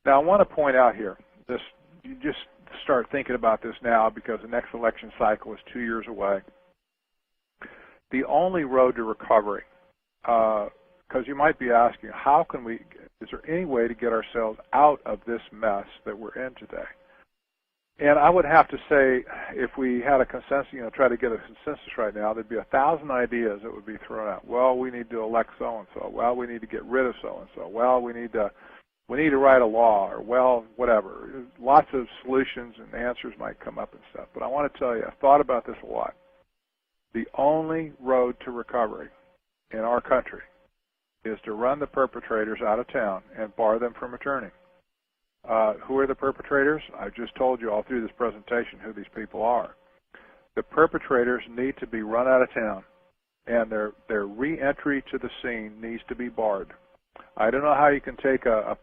Now, I want to point out here, you just start thinking about this now because the next election cycle is 2 years away. The only road to recovery, because you might be asking, is there any way to get ourselves out of this mess that we're in today? And I would have to say, if we had a consensus, try to get a consensus right now, there'd be 1,000 ideas that would be thrown out. Well, we need to elect so-and-so. Well, we need to get rid of so-and-so. Well, we need to write a law, or, well, whatever. Lots of solutions and answers might come up and stuff. But I want to tell you, I've thought about this a lot. The only road to recovery in our country is to run the perpetrators out of town and bar them from returning. Who are the perpetrators? I just told you all through this presentation who these people are. The perpetrators need to be run out of town, and their re-entry to the scene needs to be barred. I don't know how you can take a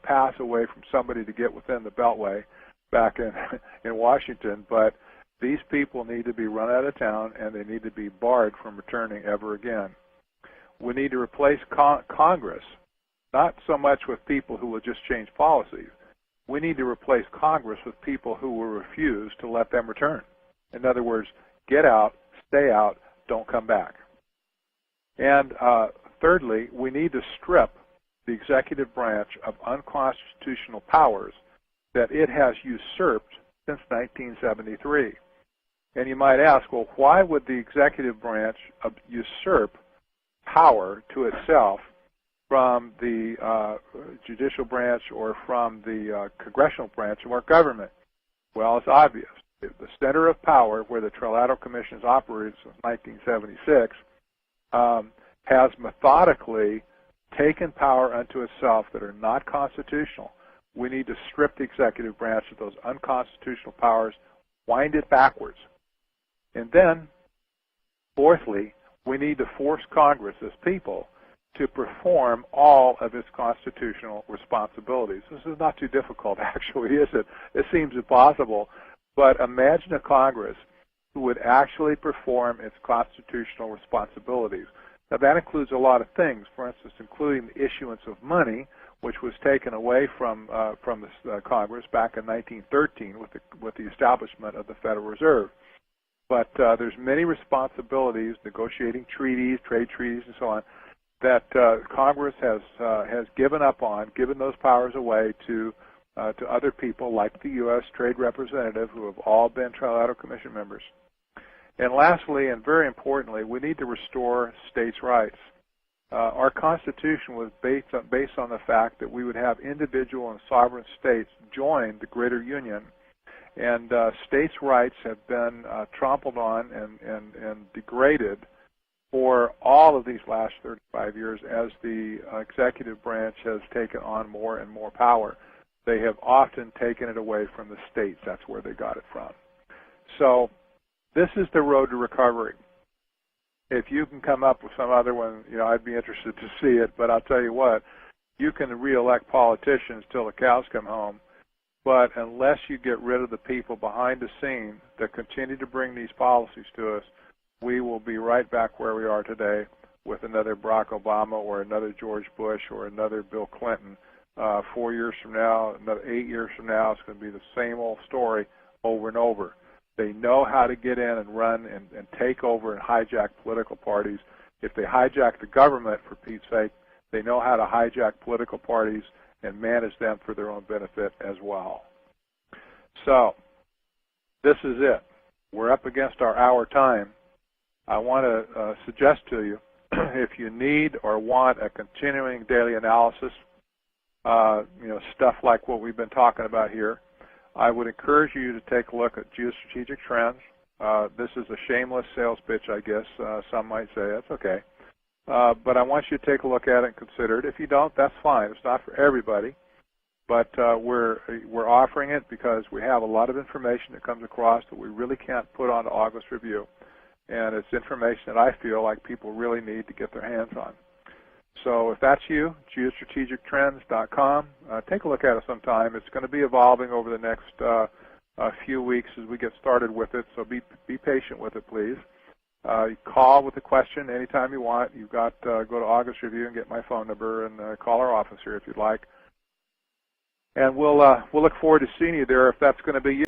pass away from somebody to get within the Beltway back in Washington, but these people need to be run out of town, and they need to be barred from returning ever again. We need to replace Congress, not so much with people who will just change policies. We need to replace Congress with people who will refuse to let them return. In other words, get out, stay out, don't come back. And thirdly, we need to strip the executive branch of unconstitutional powers that it has usurped since 1973. And you might ask, well, why would the executive branch usurp power to itself from the judicial branch or from the congressional branch of our government? Well, it's obvious. The center of power, where the Trilateral Commission has operated since 1976, has methodically taken power unto itself that are not constitutional. We need to strip the executive branch of those unconstitutional powers, wind it backwards. And then, fourthly, we need to force Congress as people to perform all of its constitutional responsibilities. This is not too difficult, actually, is it? It seems impossible. But imagine a Congress who would actually perform its constitutional responsibilities. Now, that includes a lot of things, for instance, including the issuance of money, which was taken away from the Congress back in 1913 with the establishment of the Federal Reserve. But there's many responsibilities, negotiating treaties, trade treaties, and so on, that Congress has given up on, given those powers away to other people like the U.S. Trade Representative, who have all been Trilateral Commission members. And lastly, and very importantly, we need to restore states' rights. Our Constitution was based on the fact that we would have individual and sovereign states join the greater union. And states' rights have been trampled on and degraded for all of these last 35 years as the executive branch has taken on more and more power. They have often taken it away from the states. That's where they got it from. So this is the road to recovery. If you can come up with some other one, I'd be interested to see it. But I'll tell you what, you can reelect politicians till the cows come home. But unless you get rid of the people behind the scene that continue to bring these policies to us, we will be right back where we are today with another Barack Obama or another George Bush or another Bill Clinton. 4 years from now, another 8 years from now, it's going to be the same old story over and over. They know how to get in and run and take over and hijack political parties. If they hijack the government, for Pete's sake, they know how to hijack political parties and manage them for their own benefit as well. So, this is it. We're up against our hour time. I want to suggest to you, if you need or want a continuing daily analysis, stuff like what we've been talking about here, I would encourage you to take a look at Geostrategic Trends. This is a shameless sales pitch, I guess. Some might say that's okay. But I want you to take a look at it and consider it. If you don't, that's fine. It's not for everybody. But we're offering it because we have a lot of information that comes across that we really can't put on to August Review. And it's information that I feel like people really need to get their hands on. So if that's you, geostrategictrends.com, take a look at it sometime. It's going to be evolving over the next few weeks as we get started with it, so be patient with it, please. You call with a question anytime you want. You've got go to August Review and get my phone number and call our office here if you'd like. And we'll look forward to seeing you there if that's going to be you.